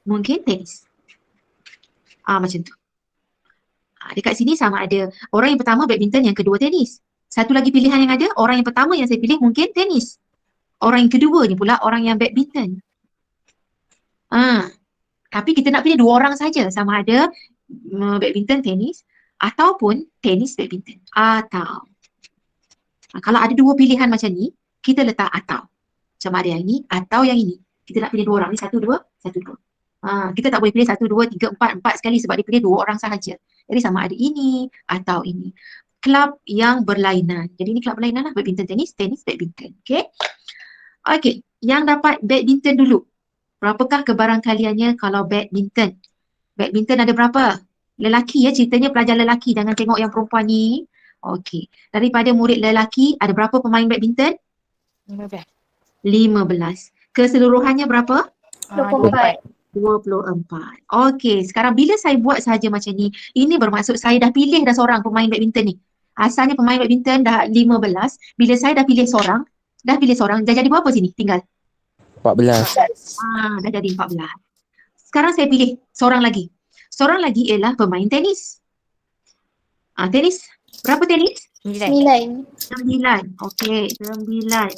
Mungkin tenis. Macam tu. Dekat sini sama ada orang yang pertama badminton, yang kedua tenis. Satu lagi pilihan yang ada, orang yang pertama yang saya pilih mungkin tenis. Orang yang kedua ni pula orang yang badminton. Tapi kita nak pilih dua orang saja, sama ada badminton, tenis ataupun tenis, badminton. Atau kalau ada dua pilihan macam ni, kita letak atau. Sama ada yang ini atau yang ini. Kita nak pilih dua orang ni, satu, dua, satu, dua. Kita tak boleh pilih satu, dua, tiga, empat sekali sebab dia pilih dua orang sahaja. Jadi sama ada ini atau ini. Kelab yang berlainan. Jadi ini kelab berlainan lah. Badminton, tenis, tenis, badminton. Okay, yang dapat badminton dulu. Berapakah kebarangkaliannya kalau badminton? Badminton ada berapa? Lelaki ya, ceritanya pelajar lelaki. Jangan tengok yang perempuan ni. Okey, daripada murid lelaki, ada berapa pemain badminton? 15. 15. Keseluruhannya berapa? 24. 24. Okey, sekarang bila saya buat saja macam ni, ini bermaksud saya dah pilih dah seorang pemain badminton ni. Asalnya pemain badminton dah 15. Bila saya dah pilih seorang, dah jadi berapa sini? Tinggal. 14. Dah jadi 14. Sekarang saya pilih seorang lagi. Seorang lagi ialah pemain tenis. Tenis. Berapa tenis? 9. 9. Okey, 9.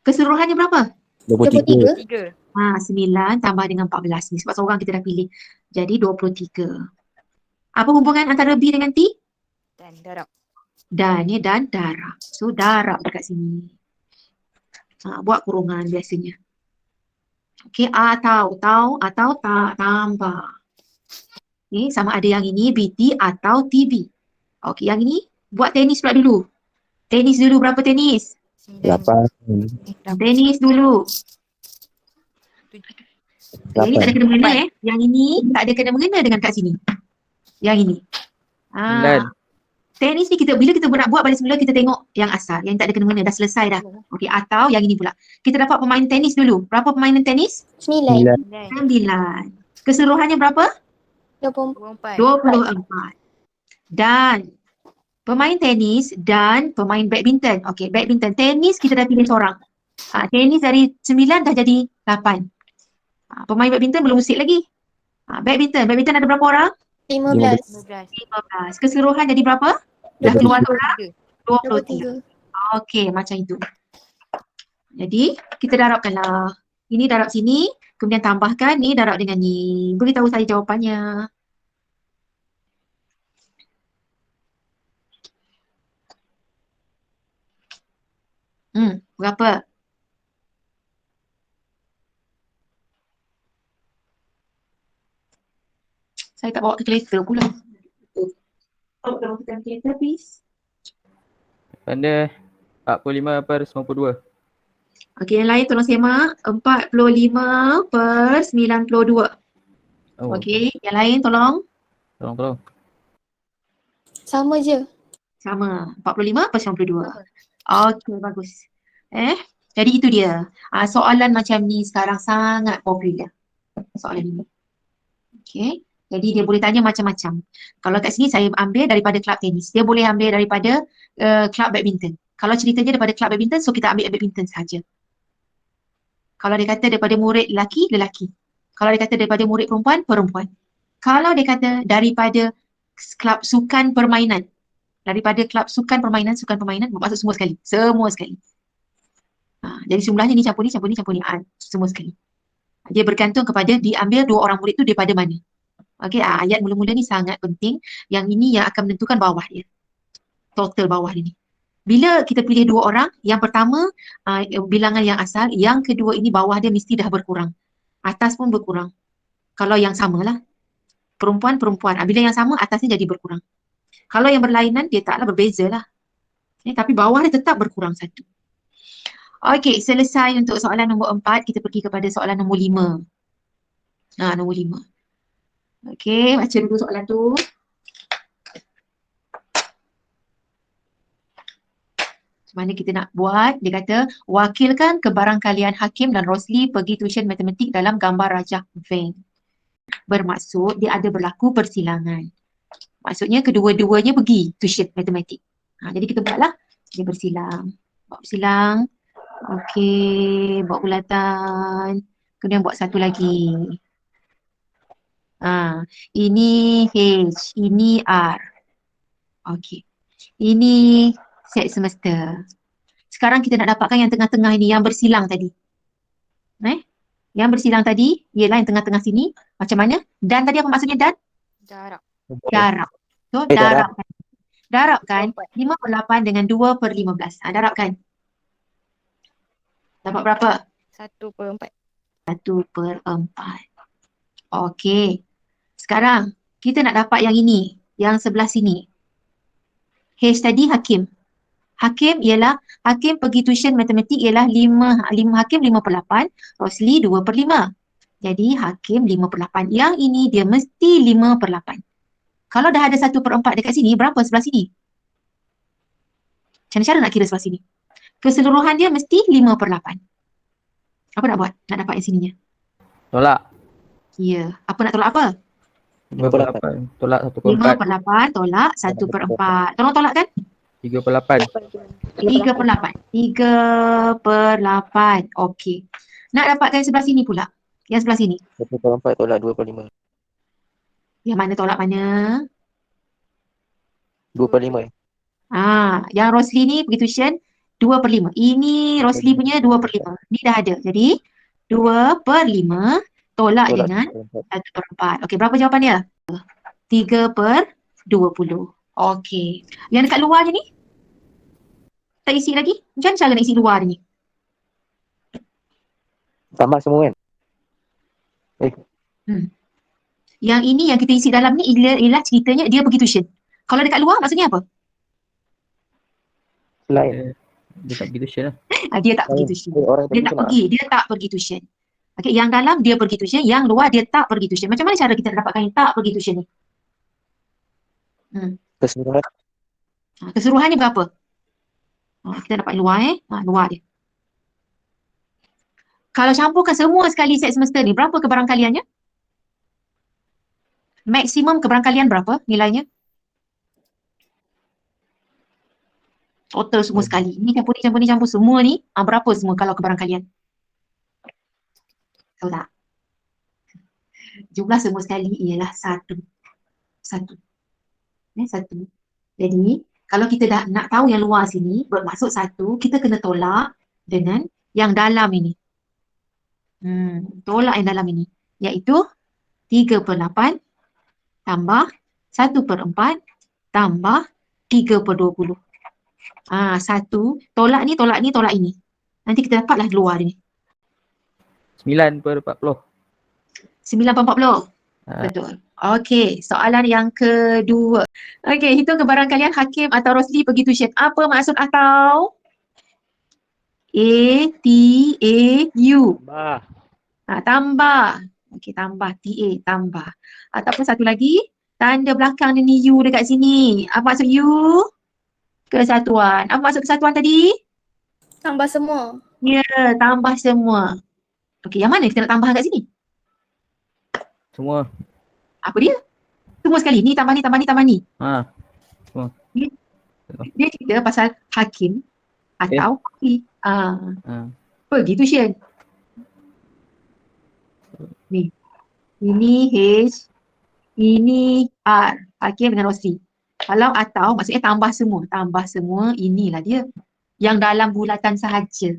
Keseluruhannya berapa? 23. 9 tambah dengan 14 ni. Sebab seorang kita dah pilih. Jadi 23. Apa hubungan antara B dengan T? Dan darab. Dan darab. So darab dekat sini. Buat kurungan biasanya. Okey, atau tak tambah. Okey, sama ada yang ini BT atau TB. Okey, yang ini buat tenis pula dulu. Tenis dulu, berapa tenis? 8. Tenis dulu. Yang ini tak ada kena-mengena Yang ini tak ada kena-mengena dengan kat sini. Yang ini. 9. Tenis ni bila kita nak buat balik semula, kita tengok yang asal. Yang tak ada kena-mengena, dah selesai dah. Okey, atau yang ini pula. Kita dapat pemain tenis dulu. Berapa pemain tenis? 9. 9. Keseluruhannya berapa? 24. 24. Dan pemain tenis dan pemain badminton. Okey, badminton. Tenis kita dah pilih seorang. Tenis dari 9 dah jadi 8. Pemain badminton belum usik lagi. Badminton ada berapa orang? 15. 15. Keseluruhan jadi berapa? Dah keluar orang? 23. 23. Okey, macam itu. Jadi, kita darabkanlah. Ini darab sini, kemudian tambahkan ni darab dengan ni. Beritahu saya jawapannya. Berapa? Saya tak bawa kalkulator pula. Tolong kalkulator please. Tanda 45/92. Okey, yang lain tolong semak. 45 per 92. Oh, Okey, yang lain tolong. Tolong. Sama je. Sama. 45 per 92. Okey, bagus. Jadi itu dia. Soalan macam ni sekarang sangat popular. Soalan ini. Okey. Jadi dia boleh tanya macam-macam. Kalau kat sini saya ambil daripada kelab tenis. Dia boleh ambil daripada kelab badminton. Kalau ceritanya daripada kelab badminton, so kita ambil badminton saja. Kalau dia kata daripada murid lelaki, lelaki. Kalau dia kata daripada murid perempuan, perempuan. Kalau dia kata daripada kelab sukan permainan. Daripada kelab sukan permainan, bermaksud semua sekali. Semua sekali. Jadi jumlahnya ni campur ni. Semua sekali. Dia bergantung kepada diambil dua orang murid tu daripada mana. Okey, ayat mula-mula ni sangat penting. Yang ini yang akan menentukan bawah dia. Total bawah dia ni. Bila kita pilih dua orang, yang pertama bilangan yang asal, yang kedua ini bawah dia mesti dah berkurang. Atas pun berkurang. Kalau yang samalah. Perempuan. Bila yang sama, atasnya jadi berkurang. Kalau yang berlainan, dia taklah berbeza lah. Tapi bawah dia tetap berkurang satu. Okey, selesai untuk soalan nombor 4. Kita pergi kepada soalan nombor 5. Nombor 5. Okey, baca dulu soalan tu. Macam mana kita nak buat? Dia kata, wakilkan kebarangkalian Hakim dan Rosli pergi tuition matematik dalam gambar rajah Venn. Bermaksud dia ada berlaku persilangan. Maksudnya kedua-duanya pergi tuition matematik. Jadi kita buatlah. Dia bersilang. Buat bersilang. Okey, buat bulatan. Kemudian buat satu lagi. Ini H, ini R. Okey. Ini set semester. Sekarang kita nak dapatkan yang tengah-tengah ini, yang bersilang tadi. Yang bersilang tadi ialah yang tengah-tengah sini. Macam mana? Dan tadi apa maksudnya dan? Darab. Darab. So, darab. darabkan. Darabkan 5/8 dengan 2/15. Darabkan. Dapat berapa? 1/4. 1/4. Okey. Sekarang, kita nak dapat yang ini. Yang sebelah sini. H tadi Hakim. Hakim ialah, Hakim pergi tuition matematik ialah 5 Hakim 5/8, Rosli 2/5. Jadi Hakim 5/8. Yang ini dia mesti 5/8. Kalau dah ada 1/4 dekat sini, berapa sebelah sini? Macam mana cara nak kira sebelah sini? Keseluruhan dia mesti 5/8. Apa nak buat? Nak dapat yang sininya. Tolak. Ya. Apa nak tolak apa? 5/8. Tolak 1/4. 5/8 tolak 1/4. Tolong tolak kan? 3/8. 3/8. 3/8. Okey. Nak dapatkan sebelah sini pula. Yang sebelah sini. 1/4 tolak 2/5. Yang mana tolak mana? 2/5. Yang Rosli ni pergi tuition 2/5. Ini Rosli punya 2/5. Ni dah ada. Jadi 2/5 tolak dengan 1/4. Okey, berapa jawapan dia? 3/20. Okey. Yang dekat luar je ni? Tak isi lagi? Macam mana cara nak isi luar ni? Tambah semua kan? Yang ini yang kita isi dalam ni ialah ceritanya dia pergi tuition. Kalau dekat luar maksudnya apa? Lain. Dia tak pergi tuition lah. Dia tak pergi tuition. Orang Dia tak pergi. Dia tak pergi tuition. Okey, yang dalam dia pergi tuition, yang luar dia tak pergi tuition. Macam mana cara kita nak dapatkan yang tak pergi tuition ni? Keseluruhan. Keseluruhannya berapa? Kita dapat luar luar dia. Kalau campurkan semua sekali set semester ni, berapa kebarangkaliannya? Maksimum kebarangkalian berapa nilainya? Total semua sekali. Ni campur semua ni, berapa semua kalau kebarangkalian? Tahu tak? Jumlah semua sekali ialah 1. 1. 1. Jadi, kalau kita dah nak tahu yang luar sini, bermaksud 1, kita kena tolak dengan yang dalam ini. Tolak yang dalam ini. Iaitu 3/8 tambah 1/4 tambah 3/20. 1, tolak ni, tolak ni, tolak ini. Nanti kita dapatlah luar ni. 9/40. 9/40. Betul. Okey, soalan yang kedua. Okey, hitung kebarangkalian Hakim atau Rosli pergi tuition. Apa maksud atau? A-T-A-U. Tambah. Okey, tambah. T-A, tambah. Ataupun satu lagi, tanda belakang ni U dekat sini. Apa maksud U? Kesatuan. Apa maksud kesatuan tadi? Tambah semua. Ya, tambah semua. Okey, yang mana kita nak tambah kat sini? Semua. Apa dia? Semua sekali. Ni tambah ni, tambah ni, tambah ni. Dia cerita pasal Hakim atau Hafiz. Pergi tuition. Ni. Ini H, ini R. Hakim dengan Rosli. Kalau atau maksudnya tambah semua. Tambah semua, inilah dia. Yang dalam bulatan sahaja.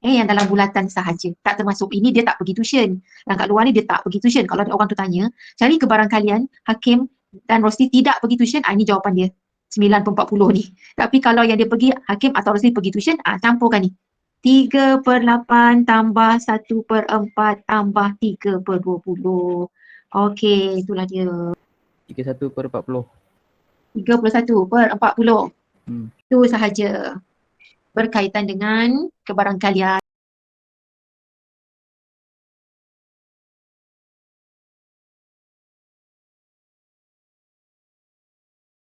Yang dalam bulatan sahaja. Tak termasuk ini dia tak pergi tuition. Yang kat luar ni dia tak pergi tuition. Kalau ada orang tu tanya, cari kebarangkalian Hakim dan Rosli tidak pergi tuition, ini jawapan dia. 9/40 ni. Tapi kalau yang dia pergi, Hakim atau Rosli pergi tuition, campurkan ni. 3/8 tambah 1/4 tambah 3/20. Okey, itulah dia. 31/40. 31/40. Itu sahaja berkaitan dengan kebarangkalian.